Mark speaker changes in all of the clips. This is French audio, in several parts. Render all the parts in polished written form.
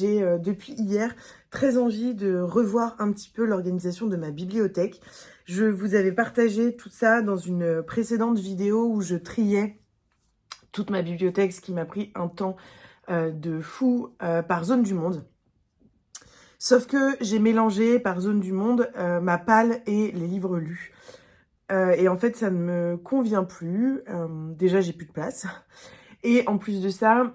Speaker 1: j'ai depuis hier très envie de revoir un petit peu l'organisation de ma bibliothèque. Je vous avais partagé tout ça dans une précédente vidéo où je triais toute ma bibliothèque, ce qui m'a pris un temps de fou par zone du monde. Sauf que j'ai mélangé par zone du monde ma palle et les livres lus. Et en fait, ça ne me convient plus. Déjà, j'ai plus de place. Et en plus de ça,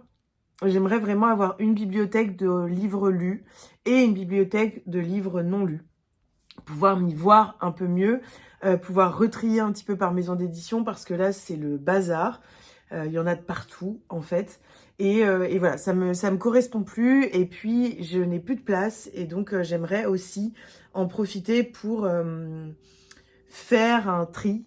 Speaker 1: j'aimerais vraiment avoir une bibliothèque de livres lus et une bibliothèque de livres non lus. Pouvoir m'y voir un peu mieux, pouvoir retrier un petit peu par maison d'édition parce que là, c'est le bazar. Il y en a de partout, en fait. Et voilà, ça me correspond plus. Et puis, je n'ai plus de place. Et donc, j'aimerais aussi en profiter pour faire un tri.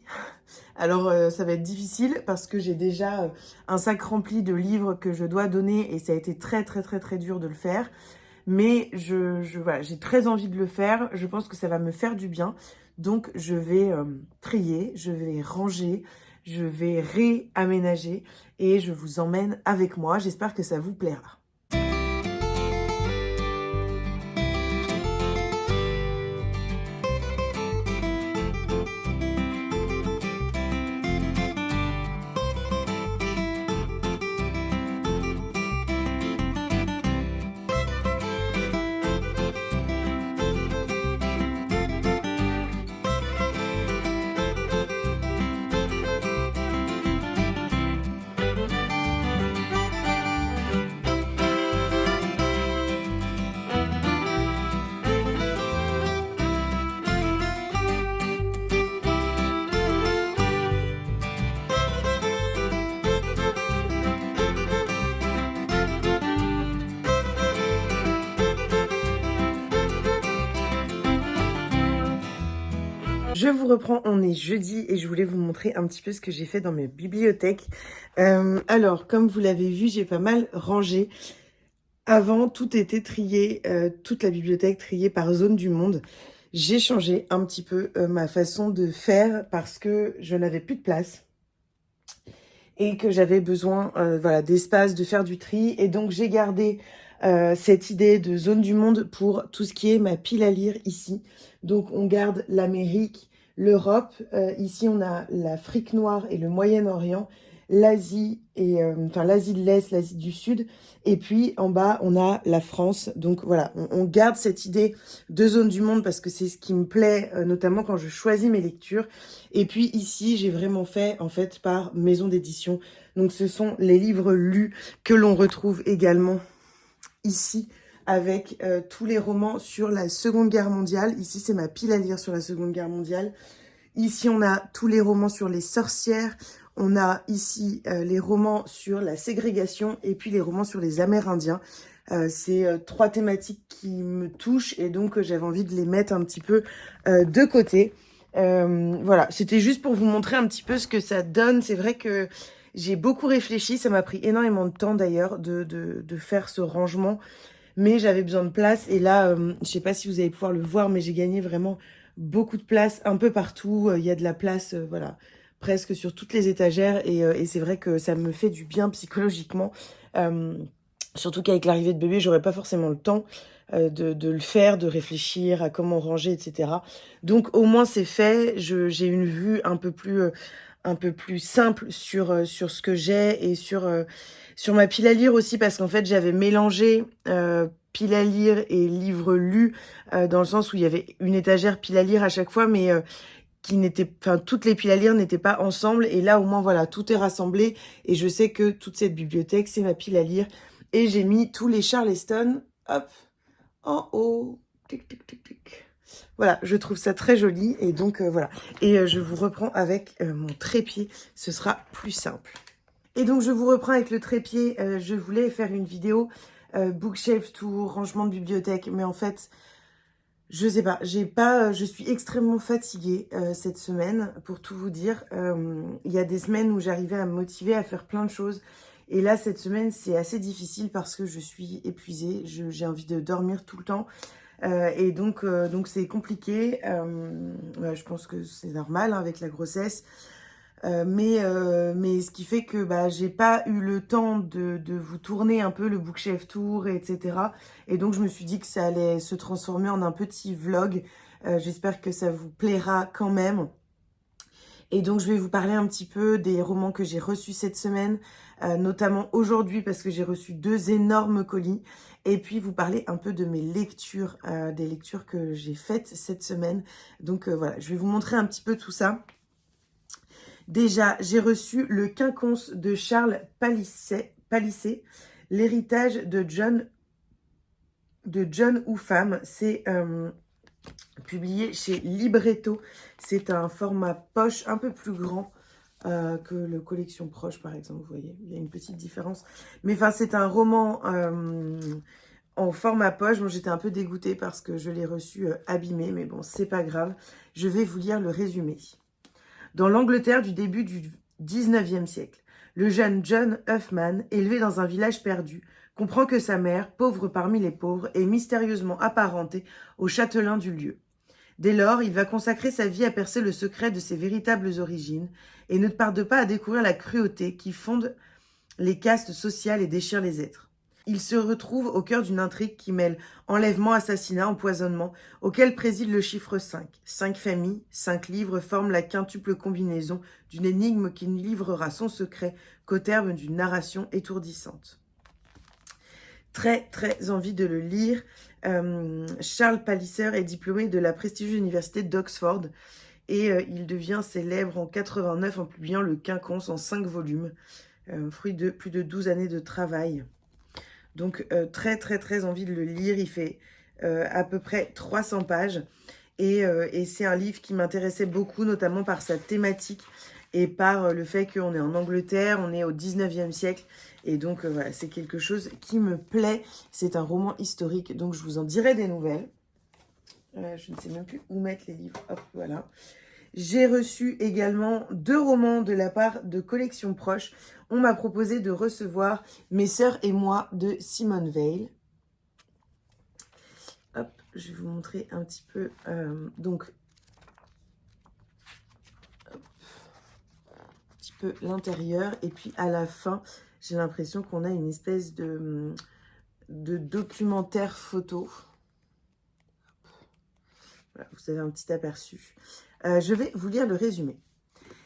Speaker 1: Alors, ça va être difficile parce que j'ai déjà un sac rempli de livres que je dois donner. Et ça a été très, très, très, très dur de le faire. Mais voilà, j'ai très envie de le faire. Je pense que ça va me faire du bien. Donc, je vais trier, je vais ranger, je vais réaménager et je vous emmène avec moi. J'espère que ça vous plaira. Je vous reprends, on est jeudi et je voulais vous montrer un petit peu ce que j'ai fait dans mes bibliothèques. Alors, comme vous l'avez vu, j'ai pas mal rangé. Avant, tout était trié, toute la bibliothèque triée par zone du monde. J'ai changé un petit peu ma façon de faire parce que je n'avais plus de place et que j'avais besoin voilà, d'espace, de faire du tri. Et donc, j'ai gardé cette idée de zone du monde pour tout ce qui est ma pile à lire ici. Donc, on garde l'Amérique, l'Europe. Ici, on a l'Afrique noire et le Moyen-Orient, l'Asie et enfin l'Asie de l'Est, l'Asie du Sud. Et puis, en bas, on a la France. Donc, voilà, on garde cette idée de zone du monde parce que c'est ce qui me plaît, notamment quand je choisis mes lectures. Et puis, ici, j'ai vraiment fait, en fait, par maison d'édition. Donc, ce sont les livres lus que l'on retrouve également ici avec tous les romans sur la Seconde Guerre mondiale. Ici, c'est ma pile à lire sur la Seconde Guerre mondiale. Ici, on a tous les romans sur les sorcières. On a ici les romans sur la ségrégation et puis les romans sur les Amérindiens. C'est trois thématiques qui me touchent et donc j'avais envie de les mettre un petit peu de côté. Voilà, c'était juste pour vous montrer un petit peu ce que ça donne. C'est vrai que j'ai beaucoup réfléchi, ça m'a pris énormément de temps d'ailleurs de faire ce rangement, mais j'avais besoin de place et là, je sais pas si vous allez pouvoir le voir, mais j'ai gagné vraiment beaucoup de place un peu partout. Il y a de la place, voilà, presque sur toutes les étagères et c'est vrai que ça me fait du bien psychologiquement. Surtout qu'avec l'arrivée de bébé, j'aurais pas forcément le temps de le faire, de réfléchir à comment ranger, etc. Donc au moins c'est fait, j'ai une vue un peu plus simple sur ce que j'ai et sur ma pile à lire aussi parce qu'en fait j'avais mélangé pile à lire et livres lus dans le sens où il y avait une étagère pile à lire à chaque fois mais toutes les piles à lire n'étaient pas ensemble et là au moins voilà tout est rassemblé et je sais que toute cette bibliothèque c'est ma pile à lire et j'ai mis tous les Charleston hop en haut tic tic tic tic. Voilà, je trouve ça très joli et donc voilà. Et je vous reprends avec mon trépied, ce sera plus simple. Et donc je vous reprends avec le trépied, je voulais faire une vidéo bookshelf tour, rangement de bibliothèque, mais en fait, je sais pas, je suis extrêmement fatiguée cette semaine, pour tout vous dire. Il y a des semaines où j'arrivais à me motiver à faire plein de choses. Et là, cette semaine, c'est assez difficile parce que je suis épuisée, j'ai envie de dormir tout le temps. Et donc c'est compliqué. Je pense que c'est normal hein, avec la grossesse. Mais ce qui fait que bah, j'ai pas eu le temps de vous tourner un peu le Bookshelf Tour, etc. Et donc je me suis dit que ça allait se transformer en un petit vlog. J'espère que ça vous plaira quand même. Et donc, je vais vous parler un petit peu des romans que j'ai reçus cette semaine, notamment aujourd'hui parce que j'ai reçu 2 énormes colis. Et puis, vous parler un peu de mes lectures, des lectures que j'ai faites cette semaine. Donc, voilà, je vais vous montrer un petit peu tout ça. Déjà, j'ai reçu Le Quinconce de Charles Palissé, l'héritage de John Houfam. C'est publié chez Libretto. C'est un format poche un peu plus grand que le Collection Proche, par exemple. Vous voyez, il y a une petite différence. Mais enfin, c'est un roman en format poche. Bon, j'étais un peu dégoûtée parce que je l'ai reçu abîmé, mais bon, c'est pas grave. Je vais vous lire le résumé. Dans l'Angleterre du début du 19e siècle, le jeune John Huffman, élevé dans un village perdu, comprend que sa mère, pauvre parmi les pauvres, est mystérieusement apparentée au châtelain du lieu. Dès lors, il va consacrer sa vie à percer le secret de ses véritables origines et ne tarde pas à découvrir la cruauté qui fonde les castes sociales et déchire les êtres. Il se retrouve au cœur d'une intrigue qui mêle enlèvement, assassinat, empoisonnement, auquel préside le chiffre 5. 5 familles, 5 livres forment la quintuple combinaison d'une énigme qui ne livrera son secret qu'au terme d'une narration étourdissante. Très, très envie de le lire. Charles Palissé est diplômé de la prestigieuse université d'Oxford et il devient célèbre en 89 en publiant Le Quinconce en 5 volumes, fruit de plus de 12 années de travail. Donc très, très, très envie de le lire. Il fait à peu près 300 pages et c'est un livre qui m'intéressait beaucoup, notamment par sa thématique et par le fait qu'on est en Angleterre, on est au 19e siècle. Et donc, voilà, c'est quelque chose qui me plaît. C'est un roman historique, donc je vous en dirai des nouvelles. Je ne sais même plus où mettre les livres. Hop, voilà. J'ai reçu également 2 romans de la part de Collection Proche. On m'a proposé de recevoir Mes sœurs et moi de Simone Veil. Hop, je vais vous montrer un petit peu. Donc, hop, un petit peu l'intérieur. Et puis, à la fin, j'ai l'impression qu'on a une espèce de documentaire photo. Voilà, vous avez un petit aperçu. Je vais vous lire le résumé.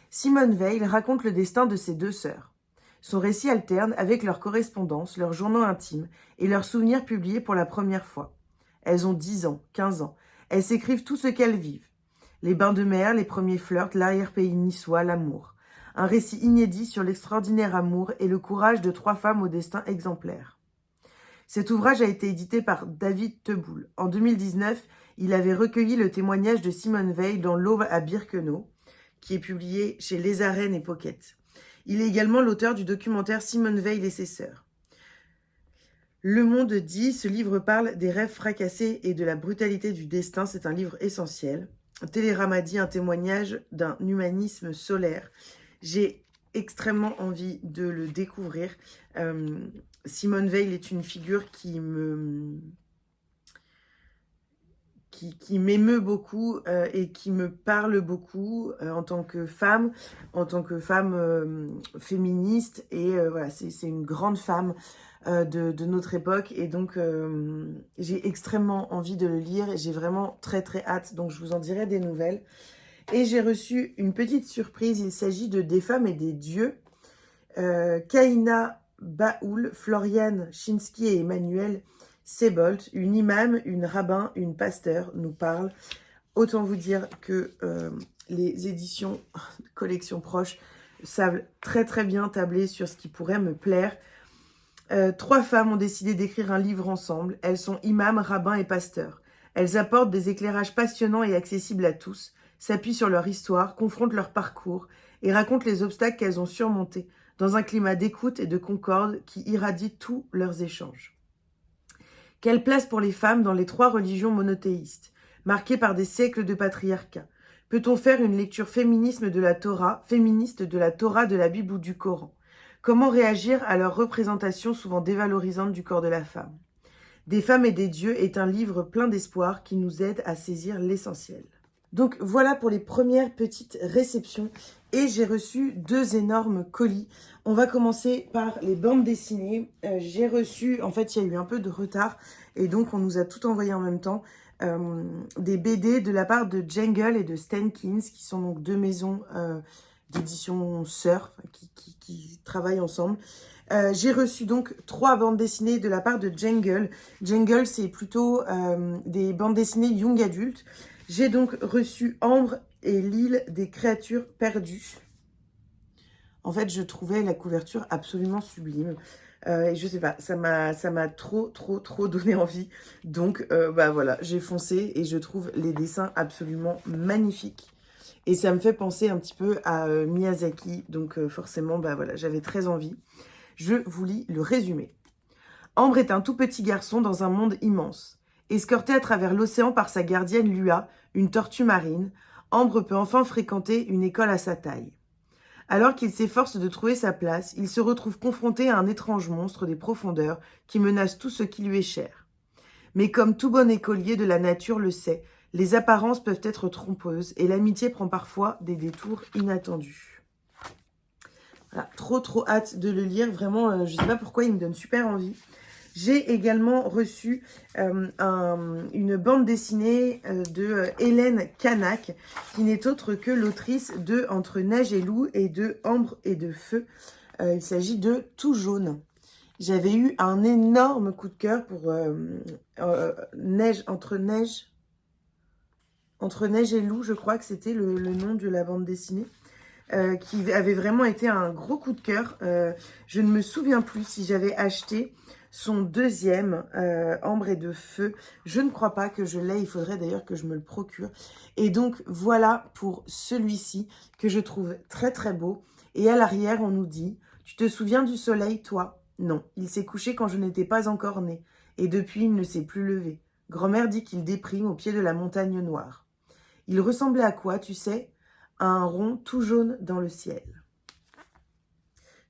Speaker 1: Simone Veil raconte le destin de ses 2 sœurs. Son récit alterne avec leurs correspondances, leurs journaux intimes et leurs souvenirs publiés pour la première fois. Elles ont 10 ans, 15 ans. Elles s'écrivent tout ce qu'elles vivent. Les bains de mer, les premiers flirts, l'arrière-pays niçois, l'amour. Un récit inédit sur l'extraordinaire amour et le courage de 3 femmes au destin exemplaire. Cet ouvrage a été édité par David Teboul. En 2019, il avait recueilli le témoignage de Simone Veil dans L'Aube à Birkenau, qui est publié chez Les Arènes et Pocket. Il est également l'auteur du documentaire Simone Veil et ses sœurs. Le Monde dit, ce livre parle des rêves fracassés et de la brutalité du destin. C'est un livre essentiel. Télérama dit, un témoignage d'un humanisme solaire. J'ai extrêmement envie de le découvrir. Simone Veil est une figure qui m'émeut beaucoup et qui me parle beaucoup en tant que femme féministe. Et voilà, c'est une grande femme de notre époque. Et donc, j'ai extrêmement envie de le lire et j'ai vraiment très, très hâte. Donc, je vous en dirai des nouvelles. Et j'ai reçu une petite surprise. Il s'agit de Des femmes et des dieux. Kaina Baoul, Floriane Chinsky et Emmanuel Sebolt, une imam, une rabbin, une pasteur, nous parlent. Autant vous dire que les éditions Collection Proche savent très très bien tabler sur ce qui pourrait me plaire. 3 femmes ont décidé d'écrire un livre ensemble. Elles sont imams, rabbins et pasteurs. Elles apportent des éclairages passionnants et accessibles à tous, s'appuient sur leur histoire, confrontent leur parcours et racontent les obstacles qu'elles ont surmontés dans un climat d'écoute et de concorde qui irradie tous leurs échanges. Quelle place pour les femmes dans les 3 religions monothéistes, marquées par des siècles de patriarcat? Peut-on faire une lecture féministe de la Torah, de la Bible ou du Coran? Comment réagir à leur représentation souvent dévalorisante du corps de la femme? Des femmes et des dieux est un livre plein d'espoir qui nous aide à saisir l'essentiel. Donc voilà pour les premières petites réceptions. Et j'ai reçu 2 énormes colis. On va commencer par les bandes dessinées. J'ai reçu, en fait, il y a eu un peu de retard. Et donc, on nous a tout envoyé en même temps. Des BD de la part de Jungle et de Stankins, qui sont donc 2 maisons d'édition sœurs qui travaillent ensemble. J'ai reçu donc 3 bandes dessinées de la part de Jungle. Jungle, c'est plutôt des bandes dessinées young adultes. J'ai donc reçu Ambre et l'île des créatures perdues. En fait, je trouvais la couverture absolument sublime. Et je sais pas, ça m'a trop donné envie. Donc, bah voilà, j'ai foncé et je trouve les dessins absolument magnifiques. Et ça me fait penser un petit peu à Miyazaki. Donc, forcément, bah voilà, j'avais très envie. Je vous lis le résumé. Ambre est un tout petit garçon dans un monde immense. Escorté à travers l'océan par sa gardienne Lua, une tortue marine, Ambre peut enfin fréquenter une école à sa taille. Alors qu'il s'efforce de trouver sa place, il se retrouve confronté à un étrange monstre des profondeurs qui menace tout ce qui lui est cher. Mais comme tout bon écolier de la nature le sait, les apparences peuvent être trompeuses et l'amitié prend parfois des détours inattendus. Voilà, trop hâte de le lire, vraiment, je sais pas pourquoi il me donne super envie. J'ai également reçu une bande dessinée de Hélène Canac, qui n'est autre que l'autrice de Entre neige et loup et de Ambre et de feu. Il s'agit de Tout jaune. J'avais eu un énorme coup de cœur pour Entre neige et loup, je crois que c'était le nom de la bande dessinée. Qui avait vraiment été un gros coup de cœur. Je ne me souviens plus si j'avais acheté son deuxième, Ambre et de feu. Je ne crois pas que je l'ai, il faudrait d'ailleurs que je me le procure. Et donc voilà pour celui-ci que je trouve très beau. Et à l'arrière, on nous dit « Tu te souviens du soleil, toi ?» Non, il s'est couché quand je n'étais pas encore née. Et depuis, il ne s'est plus levé. Grand-mère dit qu'il déprime au pied de la montagne noire. Il ressemblait à quoi, tu sais ? À un rond tout jaune dans le ciel.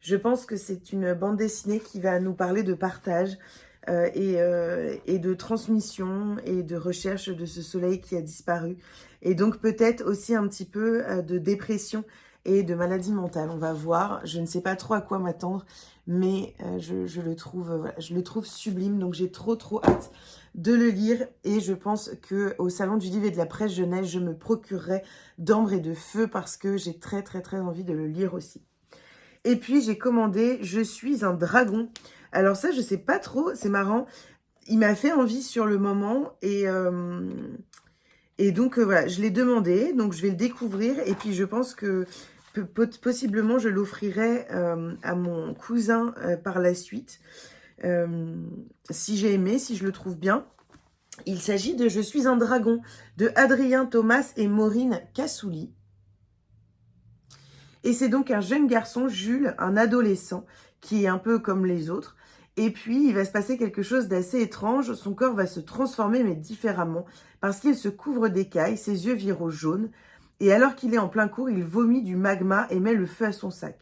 Speaker 1: Je pense que c'est une bande dessinée qui va nous parler de partage et de transmission et de recherche de ce soleil qui a disparu. Et donc peut-être aussi un petit peu de dépression et de maladie mentale. On va voir. Je ne sais pas trop à quoi m'attendre, mais je le trouve sublime. Donc j'ai trop hâte de le lire. Et je pense qu'au Salon du Livre et de la Presse Jeunesse, je me procurerai d'Ambre et de feu parce que j'ai très envie de le lire aussi. Et puis, j'ai commandé « Je suis un dragon ». Alors ça, je sais pas trop, c'est marrant. Il m'a fait envie sur le moment et donc, voilà, je l'ai demandé. Donc, je vais le découvrir et puis je pense que possiblement, je l'offrirai à mon cousin par la suite. Si j'ai aimé, si je le trouve bien. Il s'agit de « Je suis un dragon » de Adrien Thomas et Maureen Cassouli. Et c'est donc un jeune garçon, Jules, un adolescent, qui est un peu comme les autres. Et puis, il va se passer quelque chose d'assez étrange. Son corps va se transformer, mais différemment, parce qu'il se couvre d'écailles, ses yeux virent au jaune. Et alors qu'il est en plein cours, il vomit du magma et met le feu à son sac.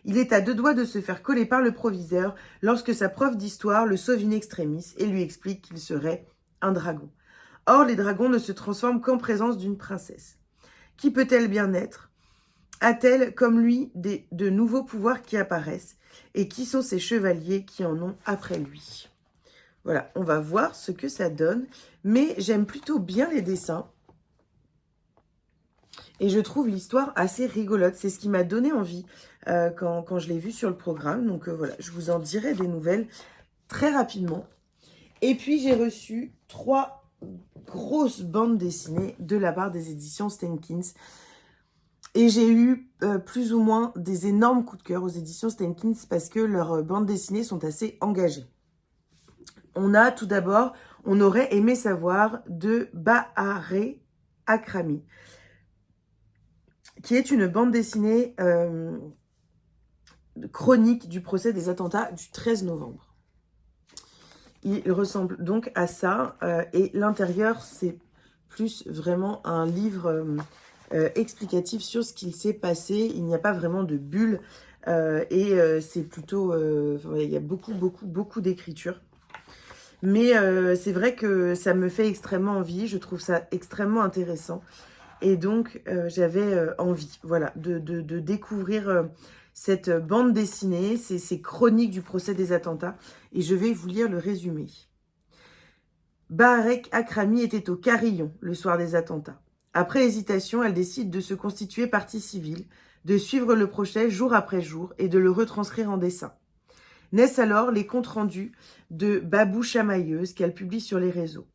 Speaker 1: Il est à 2 doigts de se faire coller par le proviseur lorsque sa prof d'histoire le sauve in extremis et lui explique qu'il serait un dragon. Or, les dragons ne se transforment qu'en présence d'une princesse. Qui peut-elle bien être ? A-t-elle, comme lui, de nouveaux pouvoirs qui apparaissent? Et qui sont ces chevaliers qui en ont après lui? Voilà, on va voir ce que ça donne. Mais j'aime plutôt bien les dessins. Et je trouve l'histoire assez rigolote. C'est ce qui m'a donné envie quand je l'ai vu sur le programme. Donc voilà, je vous en dirai des nouvelles très rapidement. Et puis, j'ai reçu 3 grosses bandes dessinées de la part des éditions Stankins. Et j'ai eu plus ou moins des énormes coups de cœur aux éditions Stankins parce que leurs bandes dessinées sont assez engagées. On a tout d'abord « On aurait aimé savoir » de Bahareh Akrami, qui est une bande dessinée chronique du procès des attentats du 13 novembre. Il ressemble donc à ça et l'intérieur, c'est plus vraiment un livre explicatif sur ce qu'il s'est passé. Il n'y a pas vraiment de bulle c'est plutôt... il y a beaucoup d'écriture. Mais c'est vrai que ça me fait extrêmement envie. Je trouve ça extrêmement intéressant. Et donc, j'avais envie, voilà, de découvrir cette bande dessinée, ces chroniques du procès des attentats. Et je vais vous lire le résumé. Baharek Akrami était au carillon le soir des attentats. Après hésitation, elle décide de se constituer partie civile, de suivre le procès jour après jour et de le retranscrire en dessin. Naissent alors les comptes rendus de Babou Chamailleuse qu'elle publie sur les réseaux.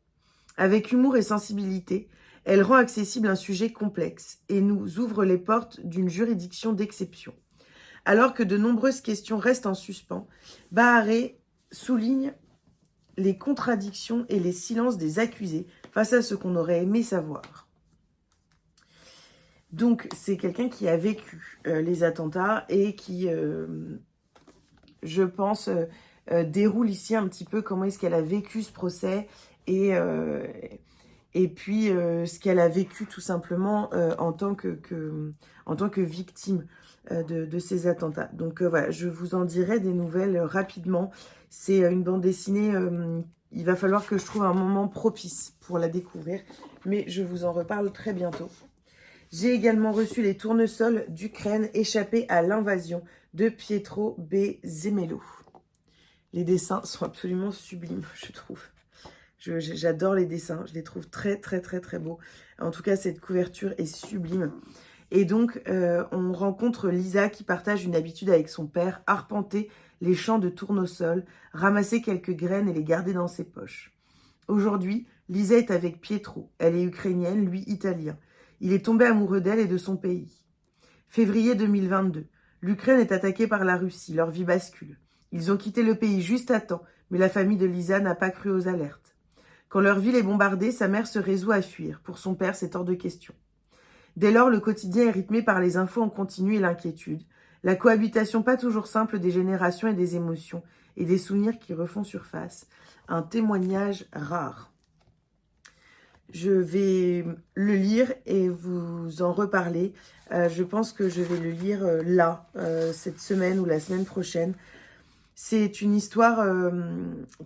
Speaker 1: Avec humour et sensibilité, elle rend accessible un sujet complexe et nous ouvre les portes d'une juridiction d'exception. Alors que de nombreuses questions restent en suspens, Baharé souligne les contradictions et les silences des accusés face à ce qu'on aurait aimé savoir. Donc, c'est quelqu'un qui a vécu les attentats et qui, je pense, déroule ici un petit peu comment est-ce qu'elle a vécu ce procès et puis ce qu'elle a vécu tout simplement en tant que victime de ces attentats. Donc voilà, je vous en dirai des nouvelles rapidement. C'est une bande dessinée, il va falloir que je trouve un moment propice pour la découvrir, mais je vous en reparle très bientôt. J'ai également reçu les tournesols d'Ukraine échappés à l'invasion de Pietro B. Zemelo. Les dessins sont absolument sublimes, je trouve. J'adore les dessins, je les trouve très très très très beaux. En tout cas, cette couverture est sublime. Et donc, on rencontre Lisa qui partage une habitude avec son père, arpenter les champs de tournesol, ramasser quelques graines et les garder dans ses poches. Aujourd'hui, Lisa est avec Pietro. Elle est ukrainienne, lui italien. Il est tombé amoureux d'elle et de son pays. Février 2022. L'Ukraine est attaquée par la Russie. Leur vie bascule. Ils ont quitté le pays juste à temps, mais la famille de Lisa n'a pas cru aux alertes. Quand leur ville est bombardée, sa mère se résout à fuir. Pour son père, c'est hors de question. Dès lors, le quotidien est rythmé par les infos en continu et l'inquiétude. La cohabitation pas toujours simple des générations et des émotions, et des souvenirs qui refont surface. Un témoignage rare. Je vais le lire et vous en reparler. Je pense que je vais le lire là, cette semaine ou la semaine prochaine. C'est une histoire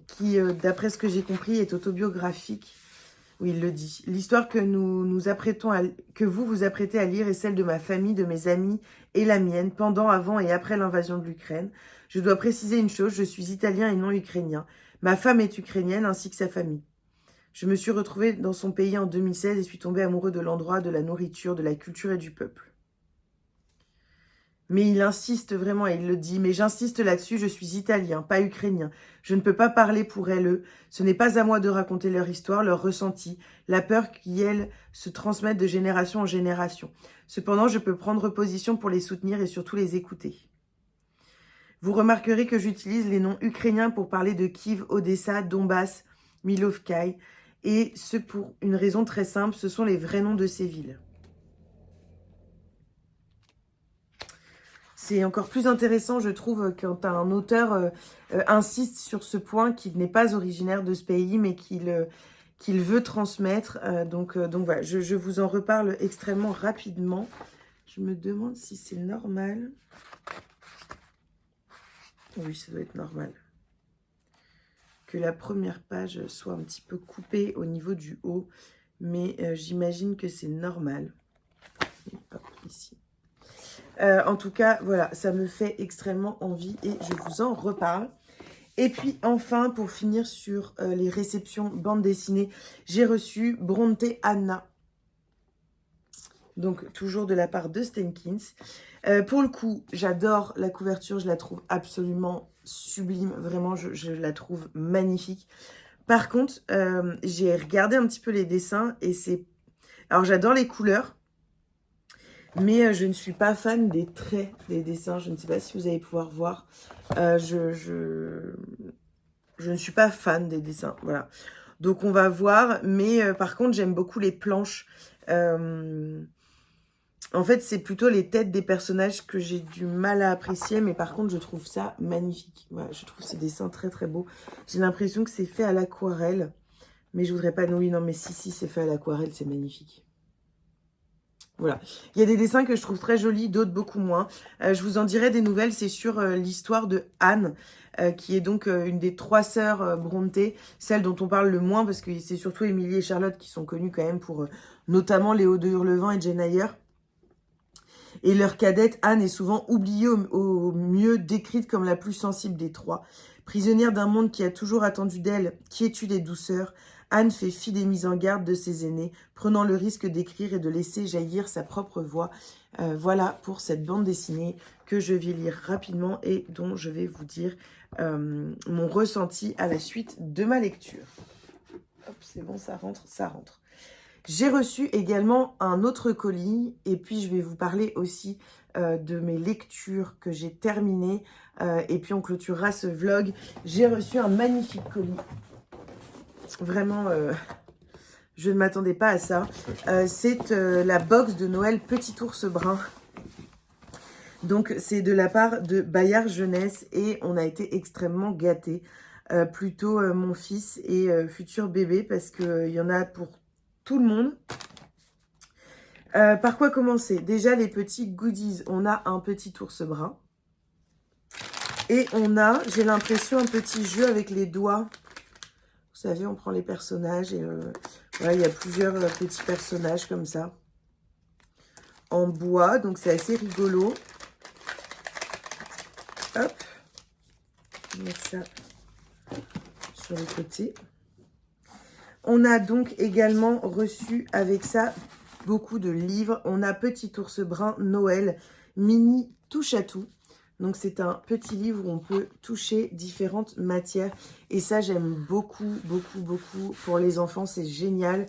Speaker 1: qui, d'après ce que j'ai compris, est autobiographique. Oui, il le dit. L'histoire que vous vous apprêtez à lire est celle de ma famille, de mes amis et la mienne, pendant, avant et après l'invasion de l'Ukraine. Je dois préciser une chose, je suis italien et non ukrainien. Ma femme est ukrainienne ainsi que sa famille. Je me suis retrouvée dans son pays en 2016 et suis tombée amoureux de l'endroit, de la nourriture, de la culture et du peuple. Mais il insiste vraiment et il le dit. Mais j'insiste là-dessus, je suis italien, pas ukrainien. Je ne peux pas parler pour elles, eux. Ce n'est pas à moi de raconter leur histoire, leur ressenti, la peur qui, elles, se transmettent de génération en génération. Cependant, je peux prendre position pour les soutenir et surtout les écouter. Vous remarquerez que j'utilise les noms ukrainiens pour parler de Kiev, Odessa, Donbass, Milovkai. Et ce pour une raison très simple, ce sont les vrais noms de ces villes. C'est encore plus intéressant, je trouve, quand un auteur insiste sur ce point qu'il n'est pas originaire de ce pays, mais qu'il veut transmettre. Donc voilà, je vous en reparle extrêmement rapidement. Je me demande si c'est normal. Oui, ça doit être normal. Que la première page soit un petit peu coupée au niveau du haut, mais j'imagine que c'est normal. Et hop, ici. En tout cas, voilà, ça me fait extrêmement envie et je vous en reparle. Et puis enfin, pour finir sur les réceptions bande dessinée, j'ai reçu Bronte Anna. Donc, toujours de la part de Stenkins. Pour le coup, j'adore la couverture, je la trouve absolument sublime. Vraiment, je la trouve magnifique. Par contre, j'ai regardé un petit peu les dessins et c'est... Alors, j'adore les couleurs, mais je ne suis pas fan des traits des dessins. Je ne sais pas si vous allez pouvoir voir. Je ne suis pas fan des dessins, voilà. Donc, on va voir. Mais par contre, j'aime beaucoup les planches. En fait, c'est plutôt les têtes des personnages que j'ai du mal à apprécier. Mais par contre, je trouve ça magnifique. Voilà, je trouve ces dessins très, très beaux. J'ai l'impression que c'est fait à l'aquarelle. Mais je voudrais pas... Oui, non, mais si, c'est fait à l'aquarelle. C'est magnifique. Voilà. Il y a des dessins que je trouve très jolis, d'autres beaucoup moins. Je vous en dirai des nouvelles, c'est sur l'histoire de Anne, qui est donc une des 3 sœurs Brontë, celle dont on parle le moins, parce que c'est surtout Émilie et Charlotte qui sont connues quand même pour notamment Léo de Hurlevent et Jane Eyre. Et leur cadette, Anne, est souvent oubliée au mieux, décrite comme la plus sensible des 3. Prisonnière d'un monde qui a toujours attendu d'elle quiétude et douceur, Anne fait fi des mises en garde de ses aînés, prenant le risque d'écrire et de laisser jaillir sa propre voix. Voilà pour cette bande dessinée que je vais lire rapidement et dont je vais vous dire mon ressenti à la suite de ma lecture. Hop, c'est bon, ça rentre, ça rentre. J'ai reçu également un autre colis et puis je vais vous parler aussi de mes lectures que j'ai terminées et puis on clôturera ce vlog. J'ai reçu un magnifique colis. Vraiment, je ne m'attendais pas à ça. C'est la box de Noël Petit Ours Brun. Donc, c'est de la part de Bayard Jeunesse et on a été extrêmement gâtés. Plutôt mon fils et futur bébé parce qu'il y en a pour tout le monde. Par quoi commencer? Déjà, les petits goodies. On a un petit ours brun. Et on a, j'ai l'impression, un petit jeu avec les doigts. Vous savez, on prend les personnages et voilà, il y a plusieurs petits personnages comme ça. En bois, donc c'est assez rigolo. Hop. Je vais mettre ça sur le côté. On a donc également reçu avec ça beaucoup de livres. On a Petit Ours Brun Noël Mini Touche à tout. Donc c'est un petit livre où on peut toucher différentes matières. Et ça j'aime beaucoup, beaucoup, beaucoup. Pour les enfants c'est génial.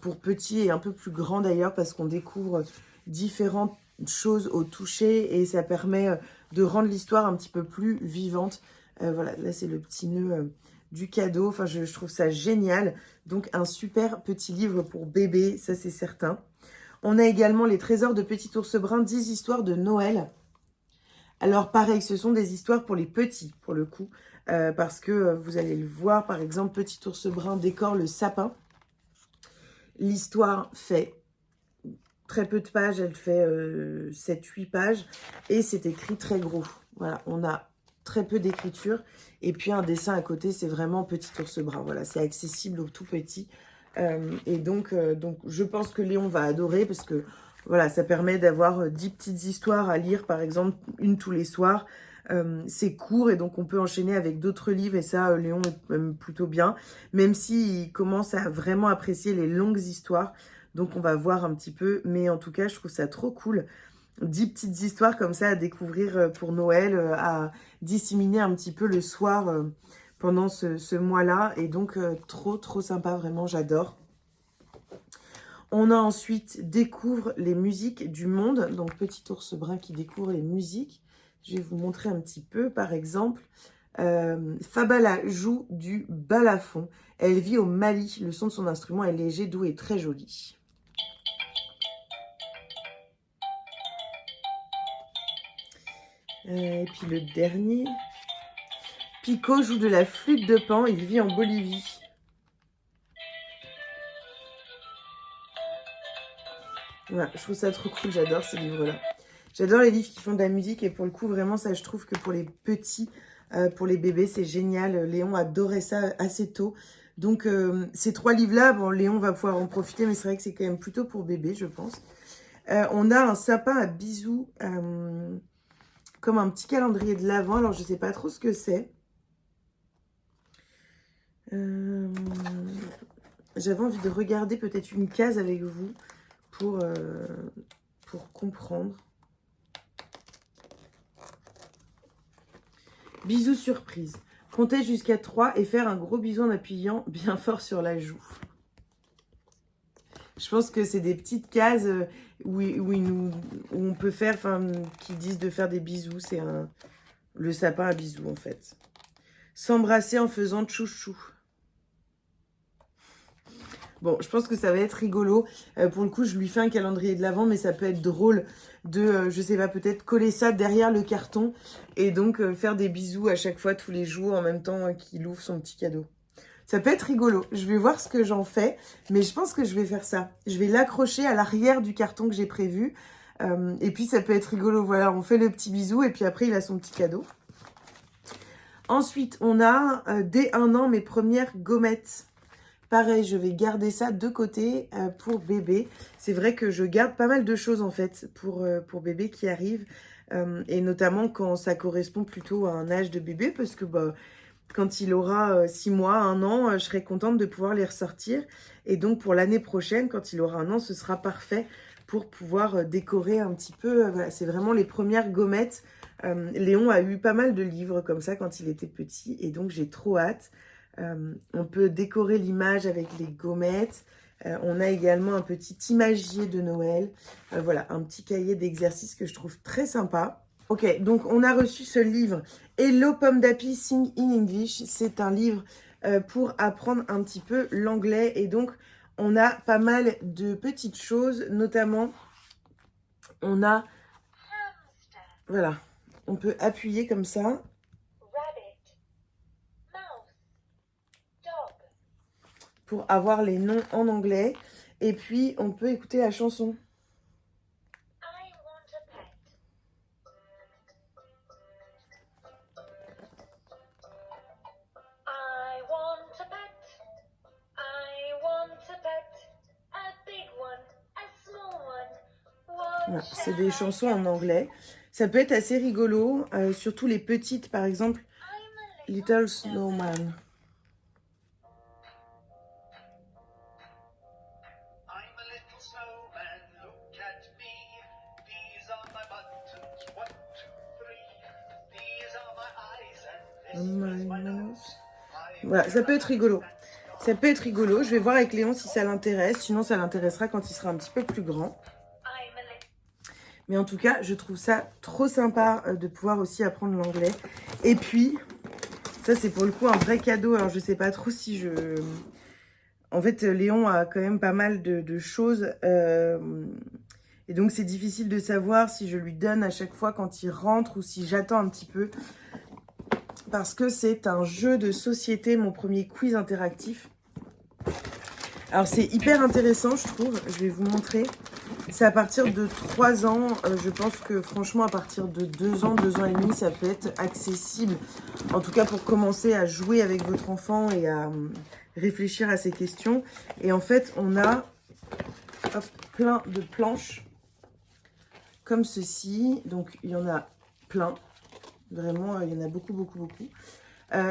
Speaker 1: Pour petits et un peu plus grands d'ailleurs parce qu'on découvre différentes choses au toucher. Et ça permet de rendre l'histoire un petit peu plus vivante. Voilà, là c'est le petit nœud du cadeau. Enfin je trouve ça génial. Donc un super petit livre pour bébé, ça c'est certain. On a également les trésors de Petit Ours Brun, 10 histoires de Noël. Alors pareil, ce sont des histoires pour les petits, pour le coup, parce que vous allez le voir, par exemple, Petit Ours Brun décore le sapin. L'histoire fait très peu de pages, elle fait 7-8 pages, et c'est écrit très gros. Voilà, on a très peu d'écriture, et puis un dessin à côté, c'est vraiment Petit Ours Brun. Voilà, c'est accessible aux tout petits, et donc, je pense que Léon va adorer, parce que voilà, ça permet d'avoir 10 petites histoires à lire, par exemple, une tous les soirs. C'est court et donc on peut enchaîner avec d'autres livres et ça, Léon aime plutôt bien. Même s'il commence à vraiment apprécier les longues histoires. Donc on va voir un petit peu. Mais en tout cas, je trouve ça trop cool. 10 petites histoires comme ça à découvrir pour Noël, à disséminer un petit peu le soir pendant ce mois-là. Et donc trop, trop sympa, vraiment, j'adore. On a ensuite Découvre les musiques du monde. Donc, Petit Ours Brun qui découvre les musiques. Je vais vous montrer un petit peu. Par exemple, Fabala joue du balafon. Elle vit au Mali. Le son de son instrument est léger, doux et très joli. Et puis le dernier. Pico joue de la flûte de Pan. Il vit en Bolivie. Voilà, je trouve ça trop cool, j'adore ces livres-là. J'adore les livres qui font de la musique et pour le coup, vraiment, ça, je trouve que pour les petits, pour les bébés, c'est génial. Léon adorait ça assez tôt. Donc, ces 3 livres-là, bon, Léon va pouvoir en profiter, mais c'est vrai que c'est quand même plutôt pour bébé, je pense. On a un sapin à bisous, comme un petit calendrier de l'Avent. Alors, je ne sais pas trop ce que c'est. J'avais envie de regarder peut-être une case avec vous pour comprendre. Bisous surprise. Compter jusqu'à 3 et faire un gros bisou en appuyant bien fort sur la joue. Je pense que c'est des petites cases où on peut faire, enfin, qui disent de faire des bisous. C'est le sapin à bisous, en fait. S'embrasser en faisant chouchou. Bon, je pense que ça va être rigolo. Pour le coup, je lui fais un calendrier de l'Avent, mais ça peut être drôle de, je sais pas, peut-être coller ça derrière le carton et donc faire des bisous à chaque fois, tous les jours, en même temps qu'il ouvre son petit cadeau. Ça peut être rigolo. Je vais voir ce que j'en fais, mais je pense que je vais faire ça. Je vais l'accrocher à l'arrière du carton que j'ai prévu. Et puis ça peut être rigolo. Voilà, on fait le petit bisou et puis après il a son petit cadeau. Ensuite, on a dès 1 an mes premières gommettes. Pareil, je vais garder ça de côté pour bébé. C'est vrai que je garde pas mal de choses en fait pour bébé qui arrive. Et notamment quand ça correspond plutôt à un âge de bébé parce que bah, quand il aura 6 mois, 1 an, je serai contente de pouvoir les ressortir. Et donc pour l'année prochaine, quand il aura 1 an, ce sera parfait pour pouvoir décorer un petit peu. Voilà, c'est vraiment les premières gommettes. Léon a eu pas mal de livres comme ça quand il était petit et donc j'ai trop hâte. On peut décorer l'image avec les gommettes. On a également un petit imagier de Noël. Voilà, un petit cahier d'exercices que je trouve très sympa. Ok, donc on a reçu ce livre Hello Pomme d'Api Sing in English. C'est un livre pour apprendre un petit peu l'anglais. Et donc, on a pas mal de petites choses. Notamment, on a... Voilà, on peut appuyer comme ça. Pour avoir les noms en anglais. Et puis, on peut écouter la chanson. Voilà, c'est des chansons en anglais. Ça peut être assez rigolo, surtout les petites, par exemple, Little Snowman. Voilà, ça peut être rigolo. Ça peut être rigolo. Je vais voir avec Léon si ça l'intéresse. Sinon, ça l'intéressera quand il sera un petit peu plus grand. Mais en tout cas, je trouve ça trop sympa de pouvoir aussi apprendre l'anglais. Et puis, ça, c'est pour le coup un vrai cadeau. Alors, je sais pas trop si je... En fait, Léon a quand même pas mal de choses. Et donc, c'est difficile de savoir si je lui donne à chaque fois quand il rentre ou si j'attends un petit peu. Parce que c'est un jeu de société, mon premier quiz interactif. Alors, c'est hyper intéressant, je trouve. Je vais vous montrer. C'est à partir de 3 ans. Je pense que franchement, à partir de 2 ans, 2 ans et demi, ça peut être accessible. En tout cas, pour commencer à jouer avec votre enfant et à réfléchir à ces questions. Et en fait, on a plein de planches comme ceci. Donc, il y en a plein. Vraiment, il y en a beaucoup, beaucoup, beaucoup.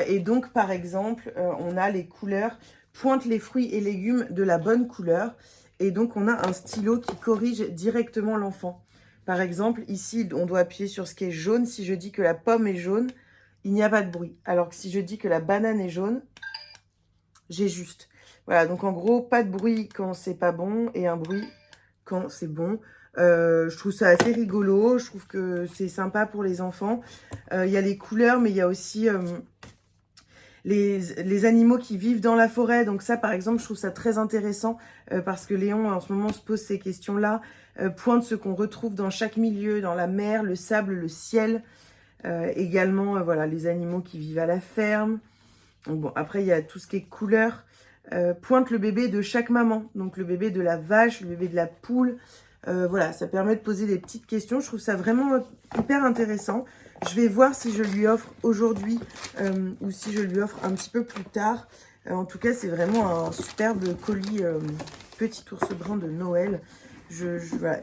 Speaker 1: Et donc, par exemple, on a les couleurs. Pointe les fruits et légumes de la bonne couleur. Et donc, on a un stylo qui corrige directement l'enfant. Par exemple, ici, on doit appuyer sur ce qui est jaune. Si je dis que la pomme est jaune, il n'y a pas de bruit. Alors que si je dis que la banane est jaune, j'ai juste. Voilà, donc en gros, pas de bruit quand c'est pas bon et un bruit quand c'est bon. Je trouve ça assez rigolo. Je trouve que c'est sympa pour les enfants. Il y a les couleurs, mais il y a aussi... les animaux qui vivent dans la forêt. Donc ça, par exemple, je trouve ça très intéressant parce que Léon, en ce moment, se pose ces questions-là. Pointe ce qu'on retrouve dans chaque milieu, dans la mer, le sable, le ciel. Également, voilà, les animaux qui vivent à la ferme. Donc bon, après, il y a tout ce qui est couleur. Pointe le bébé de chaque maman. Donc le bébé de la vache, le bébé de la poule. Voilà, ça permet de poser des petites questions. Je trouve ça vraiment hyper intéressant. Je vais voir si je lui offre aujourd'hui ou si je lui offre un petit peu plus tard. En tout cas, c'est vraiment un superbe colis petit ours brun de Noël. Voilà,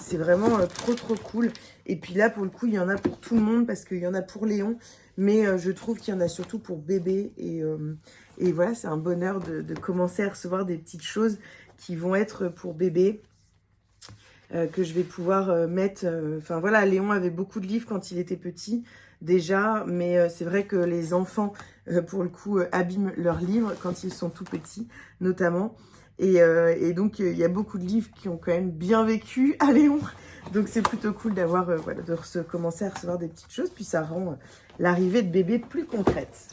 Speaker 1: c'est vraiment trop cool. Et puis là, pour le coup, il y en a pour tout le monde parce qu'il y en a pour Léon. Mais je trouve qu'il y en a surtout pour bébé. Et voilà, c'est un bonheur de commencer à recevoir des petites choses qui vont être pour bébé. Que je vais pouvoir mettre... Enfin voilà, Léon avait beaucoup de livres quand il était petit déjà, mais c'est vrai que les enfants, pour le coup, abîment leurs livres quand ils sont tout petits, notamment. Et donc, il y a beaucoup de livres qui ont quand même bien vécu à Léon. Donc, c'est plutôt cool d'avoir, voilà, de commencer à recevoir des petites choses. Puis, ça rend l'arrivée de bébé plus concrète.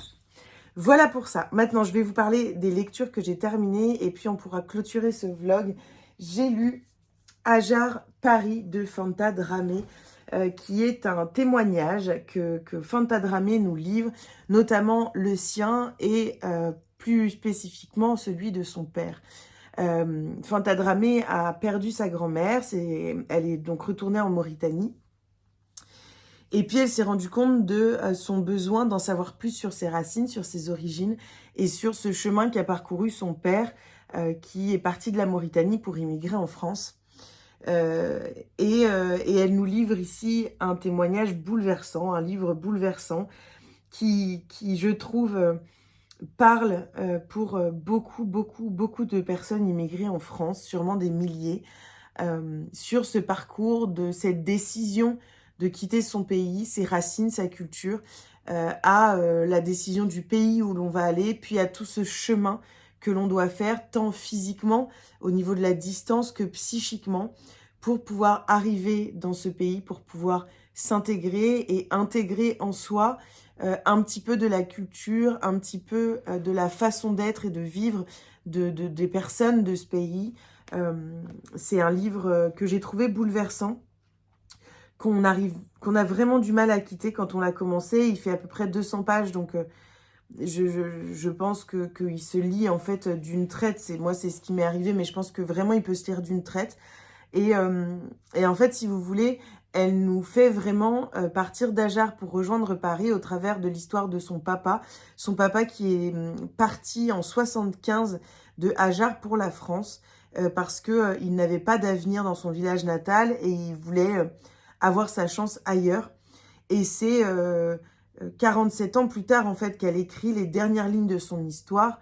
Speaker 1: Voilà pour ça. Maintenant, je vais vous parler des lectures que j'ai terminées. Et puis, on pourra clôturer ce vlog. J'ai lu Ajar Paris de Fanta Dramé, qui est un témoignage que Fanta Dramé nous livre, notamment le sien et plus spécifiquement celui de son père. Fanta Dramé a perdu sa grand-mère, elle est donc retournée en Mauritanie. Et puis elle s'est rendue compte de son besoin d'en savoir plus sur ses racines, sur ses origines et sur ce chemin qu'a parcouru son père qui est parti de la Mauritanie pour immigrer en France. Et elle nous livre ici un témoignage bouleversant, un livre bouleversant qui je trouve, parle pour beaucoup de personnes immigrées en France, sûrement des milliers, sur ce parcours de cette décision de quitter son pays, ses racines, sa culture, à la décision du pays où l'on va aller, puis à tout ce chemin que l'on doit faire, tant physiquement, au niveau de la distance, que psychiquement, pour pouvoir arriver dans ce pays, pour pouvoir s'intégrer et intégrer en soi un petit peu de la culture, un petit peu de la façon d'être et de vivre des personnes de ce pays. C'est un livre que j'ai trouvé bouleversant, qu'on a vraiment du mal à quitter quand on l'a commencé. Il fait à peu près 200 pages, donc je pense qu'il se lit en fait d'une traite. Moi, c'est ce qui m'est arrivé, mais je pense que vraiment, il peut se lire d'une traite. Et en fait, si vous voulez, elle nous fait vraiment partir d'Ajar pour rejoindre Paris au travers de l'histoire de son papa. Son papa qui est parti en 75 de Ajar pour la France parce que il n'avait pas d'avenir dans son village natal et il voulait avoir sa chance ailleurs. Et c'est 47 ans plus tard, en fait, qu'elle écrit les dernières lignes de son histoire.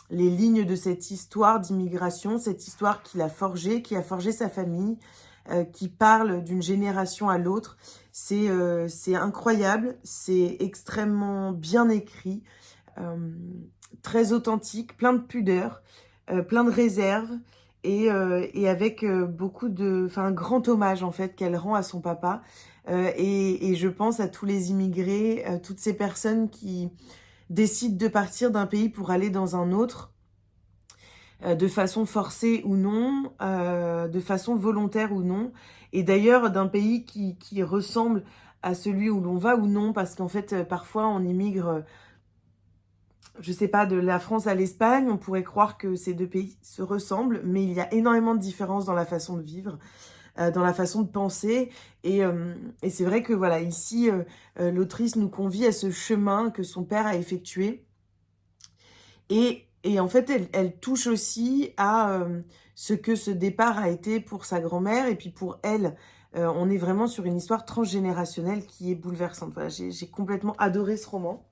Speaker 1: Les lignes de cette histoire d'immigration, cette histoire qu'il a forgée, qui a forgé sa famille, qui parle d'une génération à l'autre. C'est incroyable, c'est extrêmement bien écrit, très authentique, plein de pudeur, plein de réserve, et avec un grand hommage en fait qu'elle rend à son papa. Et je pense à tous les immigrés, toutes ces personnes qui décident de partir d'un pays pour aller dans un autre, de façon forcée ou non, de façon volontaire ou non, et d'ailleurs d'un pays qui ressemble à celui où l'on va ou non, parce qu'en fait, parfois on immigre, je sais pas, de la France à l'Espagne, on pourrait croire que ces deux pays se ressemblent, mais il y a énormément de différences dans la façon de vivre, dans la façon de penser, et c'est vrai que voilà, ici, l'autrice nous convie à ce chemin que son père a effectué, et en fait, elle touche aussi à ce que ce départ a été pour sa grand-mère, et puis pour elle, on est vraiment sur une histoire transgénérationnelle qui est bouleversante. Voilà, j'ai complètement adoré ce roman.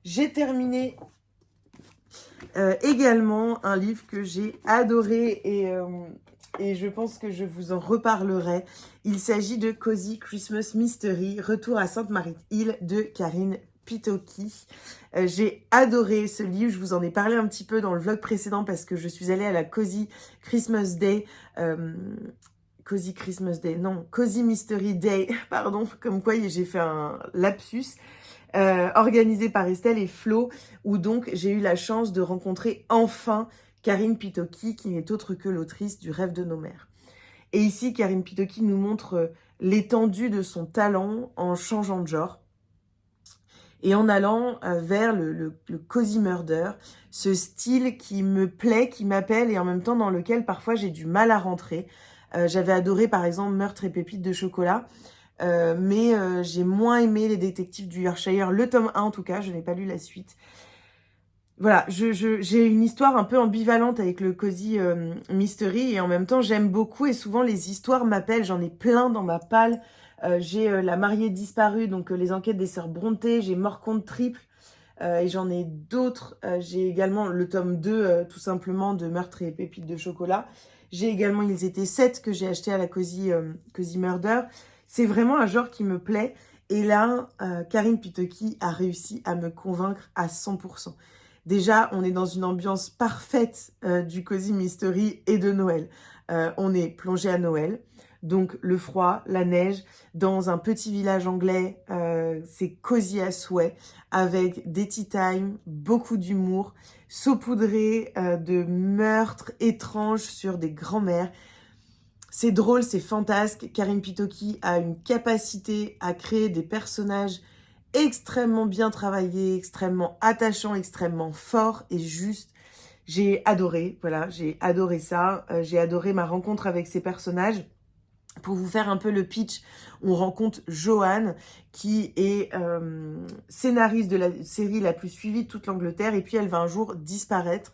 Speaker 1: J'ai terminé également un livre que j'ai adoré et je pense que je vous en reparlerai. Il s'agit de Cozy Christmas Mystery, Retour à Sainte-Marie-de-Île de Karine Pitoki. J'ai adoré ce livre, je vous en ai parlé un petit peu dans le vlog précédent parce que je suis allée à la Cozy Christmas Day, Cozy Mystery Day, pardon, comme quoi j'ai fait un lapsus, organisé par Estelle et Flo, où donc j'ai eu la chance de rencontrer enfin Karine Pitoki, qui n'est autre que l'autrice du Rêve de nos mères. Et ici, Karine Pitoki nous montre l'étendue de son talent en changeant de genre et en allant vers le cozy murder, ce style qui me plaît, qui m'appelle et en même temps dans lequel parfois j'ai du mal à rentrer. J'avais adoré par exemple Meurtre et pépites de chocolat, mais j'ai moins aimé les détectives du Yorkshire, le tome 1 en tout cas, je n'ai pas lu la suite. Voilà, j'ai une histoire un peu ambivalente avec le Cozy Mystery et en même temps j'aime beaucoup et souvent les histoires m'appellent, j'en ai plein dans ma palle. J'ai La mariée disparue, donc les enquêtes des sœurs Brontë, j'ai Mort contre triple et j'en ai d'autres. J'ai également le tome 2 tout simplement de Meurtre et pépites de chocolat. J'ai également Ils étaient 7 que j'ai acheté à la Cozy Murder. C'est vraiment un genre qui me plaît et là Karine Pitoki a réussi à me convaincre à 100%. Déjà, on est dans une ambiance parfaite du Cozy Mystery et de Noël. On est plongé à Noël, donc le froid, la neige, dans un petit village anglais, c'est cosy à souhait, avec des tea time, beaucoup d'humour, saupoudré de meurtres étranges sur des grands-mères. C'est drôle, c'est fantasque. Karine Pitoki a une capacité à créer des personnages extrêmement bien travaillé, extrêmement attachant, extrêmement fort et juste. J'ai adoré, voilà, j'ai adoré ça. J'ai adoré ma rencontre avec ces personnages. Pour vous faire un peu le pitch, on rencontre Joanne, qui est scénariste de la série la plus suivie de toute l'Angleterre, et puis elle va un jour disparaître.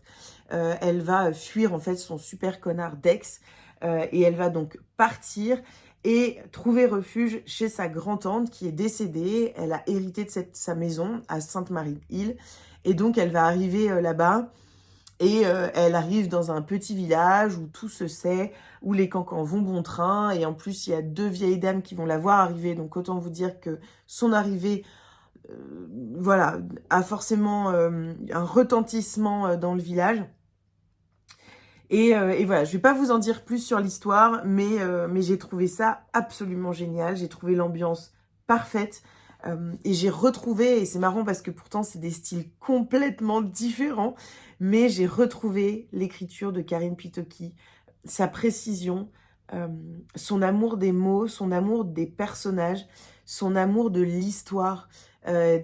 Speaker 1: Elle va fuir en fait son super connard Dex, et elle va donc partir et trouver refuge chez sa grand-tante qui est décédée. Elle a hérité de sa maison à Sainte-Marie-Île, et donc elle va arriver là-bas. Et elle arrive dans un petit village où tout se sait, où les cancans vont bon train. Et en plus, il y a 2 vieilles dames qui vont la voir arriver. Donc autant vous dire que son arrivée, voilà, a forcément un retentissement dans le village. Et voilà, je vais pas vous en dire plus sur l'histoire, mais j'ai trouvé ça absolument génial. J'ai trouvé l'ambiance parfaite. Et j'ai retrouvé, et c'est marrant parce que pourtant c'est des styles complètement différents, mais j'ai retrouvé l'écriture de Karine Pitoki, sa précision, euh, son amour des mots, son amour des personnages, son amour de l'histoire.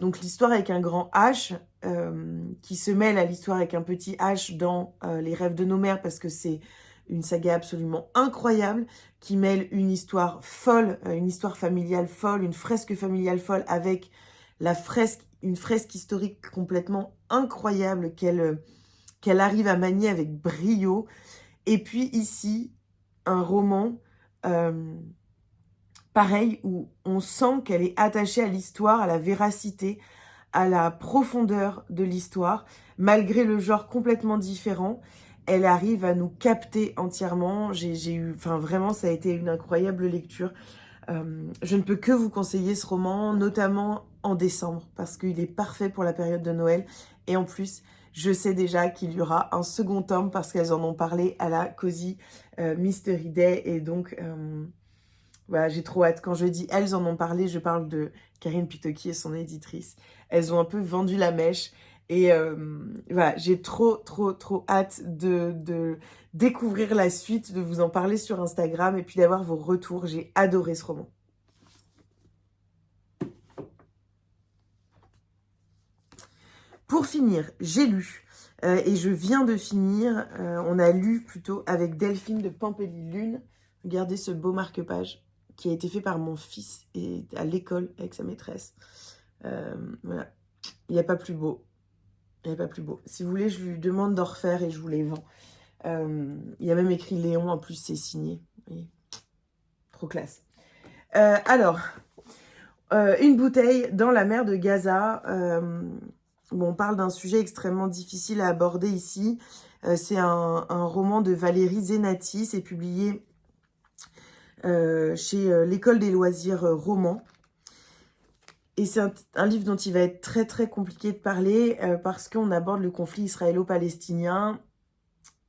Speaker 1: Donc l'histoire avec un grand H, qui se mêle à l'histoire avec un petit H dans Les Rêves de nos mères, parce que c'est une saga absolument incroyable, qui mêle une histoire folle, une histoire familiale folle, une fresque familiale folle, avec une fresque historique complètement incroyable qu'elle arrive à manier avec brio. Et puis ici, un roman pareil, où on sent qu'elle est attachée à l'histoire, à la véracité, à la profondeur de l'histoire, malgré le genre complètement différent. Elle arrive à nous capter entièrement. Enfin vraiment, ça a été une incroyable lecture. Je ne peux que vous conseiller ce roman, notamment en décembre, parce qu'il est parfait pour la période de Noël. Et en plus, je sais déjà qu'il y aura un second tome, parce qu'elles en ont parlé à la Cozy Mystery Day. Et donc, voilà, j'ai trop hâte. Quand je dis elles en ont parlé, je parle de Karine Pitoki et son éditrice. Elles ont un peu vendu la mèche. Et voilà, j'ai trop hâte de découvrir la suite, de vous en parler sur Instagram et puis d'avoir vos retours. J'ai adoré ce roman. Pour finir, j'ai lu, et je viens de finir, on a lu plutôt avec Delphine de Pampelune. Regardez ce beau marque-page qui a été fait par mon fils et à l'école avec sa maîtresse. Voilà, il n'y a pas plus beau. Il n'y a pas plus beau. Si vous voulez, je lui demande d'en refaire et je vous les vends. Il y a même écrit Léon, en plus c'est signé. Vous voyez, trop classe. Alors, une bouteille dans la mer de Gaza. Bon, on parle d'un sujet extrêmement difficile à aborder ici. C'est un roman de Valérie Zenati. C'est publié chez l'École des loisirs romans. Et c'est un livre dont il va être très compliqué de parler parce qu'on aborde le conflit israélo-palestinien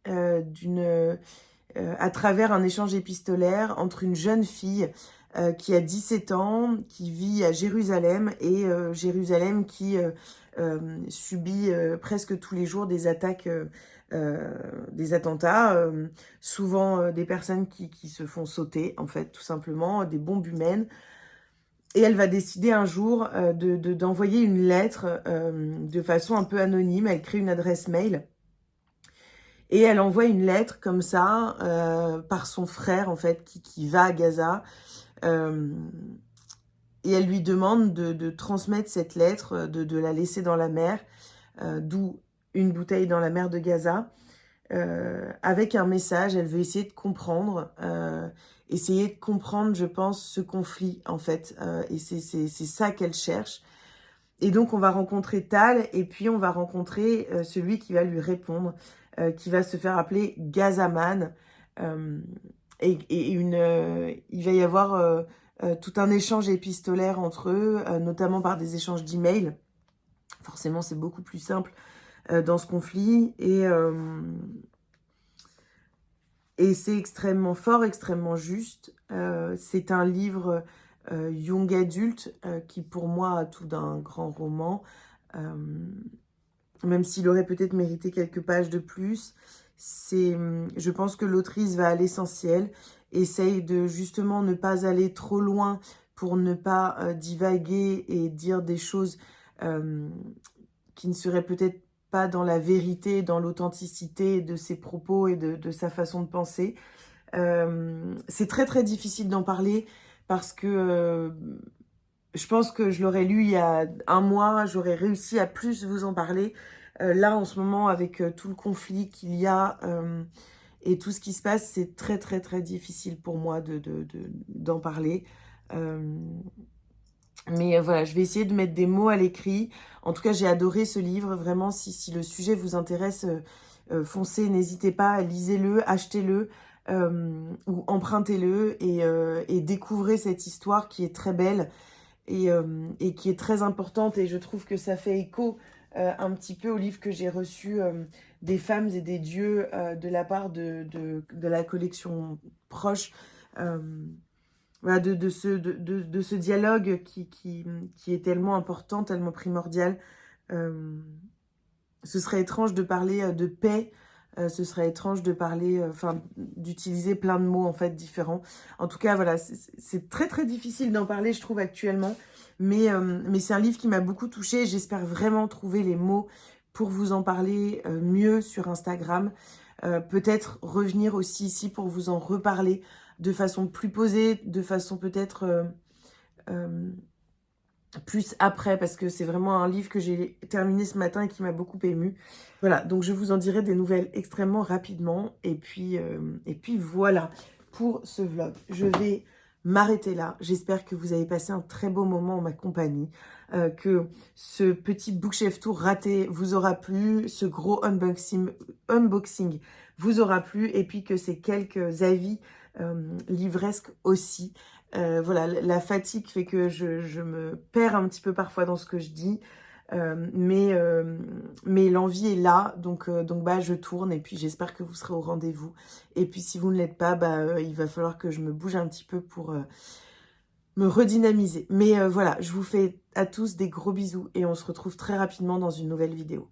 Speaker 1: à travers un échange épistolaire entre une jeune fille qui a 17 ans, qui vit à Jérusalem, et Jérusalem qui subit presque tous les jours des attaques, des attentats, souvent des personnes qui se font sauter, en fait, tout simplement, des bombes humaines. Et elle va décider un jour d'envoyer une lettre de façon un peu anonyme. Elle crée une adresse mail. Et elle envoie une lettre comme ça par son frère, en fait, qui va à Gaza. Et elle lui demande de transmettre cette lettre, de la laisser dans la mer, d'où une bouteille dans la mer de Gaza, avec un message. Elle veut essayer de comprendre, je pense, ce conflit, en fait. Et c'est ça qu'elle cherche. Et donc, on va rencontrer Tal, et puis on va rencontrer celui qui va lui répondre, qui va se faire appeler Gazaman. Il va y avoir tout un échange épistolaire entre eux, notamment par des échanges d'emails. Forcément, c'est beaucoup plus simple dans ce conflit. Et c'est extrêmement fort, extrêmement juste. C'est un livre young adulte qui, pour moi, a tout d'un grand roman. Même s'il aurait peut-être mérité quelques pages de plus. Je pense que l'autrice va à l'essentiel, essaye de justement ne pas aller trop loin pour ne pas divaguer et dire des choses qui ne seraient peut-être pas dans la vérité, dans l'authenticité de ses propos et de sa façon de penser. C'est très très difficile d'en parler parce que je pense que je l'aurais lu il y a un mois, j'aurais réussi à plus vous en parler. Là, en ce moment, avec tout le conflit qu'il y a et tout ce qui se passe, c'est très très très difficile pour moi d'en parler. Mais voilà, je vais essayer de mettre des mots à l'écrit. En tout cas, j'ai adoré ce livre. Vraiment, si le sujet vous intéresse, foncez, n'hésitez pas, lisez-le, achetez-le ou empruntez-le et découvrez cette histoire qui est très belle et qui est très importante. Et je trouve que ça fait écho un petit peu au livre que j'ai reçu des femmes et des dieux de la part de la collection Proche. Voilà, de ce dialogue qui est tellement important, tellement primordial. Ce serait étrange de parler de paix, ce serait étrange de parler, enfin, d'utiliser plein de mots, en fait, différents. En tout cas, voilà, c'est très, très difficile d'en parler, je trouve, actuellement. Mais c'est un livre qui m'a beaucoup touchée. J'espère vraiment trouver les mots pour vous en parler mieux sur Instagram. Peut-être revenir aussi ici pour vous en reparler de façon plus posée, de façon peut-être plus après, parce que c'est vraiment un livre que j'ai terminé ce matin et qui m'a beaucoup émue. Voilà, donc je vous en dirai des nouvelles extrêmement rapidement. Et puis voilà pour ce vlog. Je vais m'arrêter là. J'espère que vous avez passé un très beau moment en ma compagnie, que ce petit bookshelf tour raté vous aura plu, ce gros unboxing vous aura plu, et puis que ces quelques avis livresques aussi. Voilà, la fatigue fait que je me perds un petit peu parfois dans ce que je dis, mais l'envie est là, donc bah, je tourne, et puis j'espère que vous serez au rendez-vous. Et puis si vous ne l'êtes pas, bah, il va falloir que je me bouge un petit peu pour me redynamiser. Mais voilà, je vous fais à tous des gros bisous, et on se retrouve très rapidement dans une nouvelle vidéo.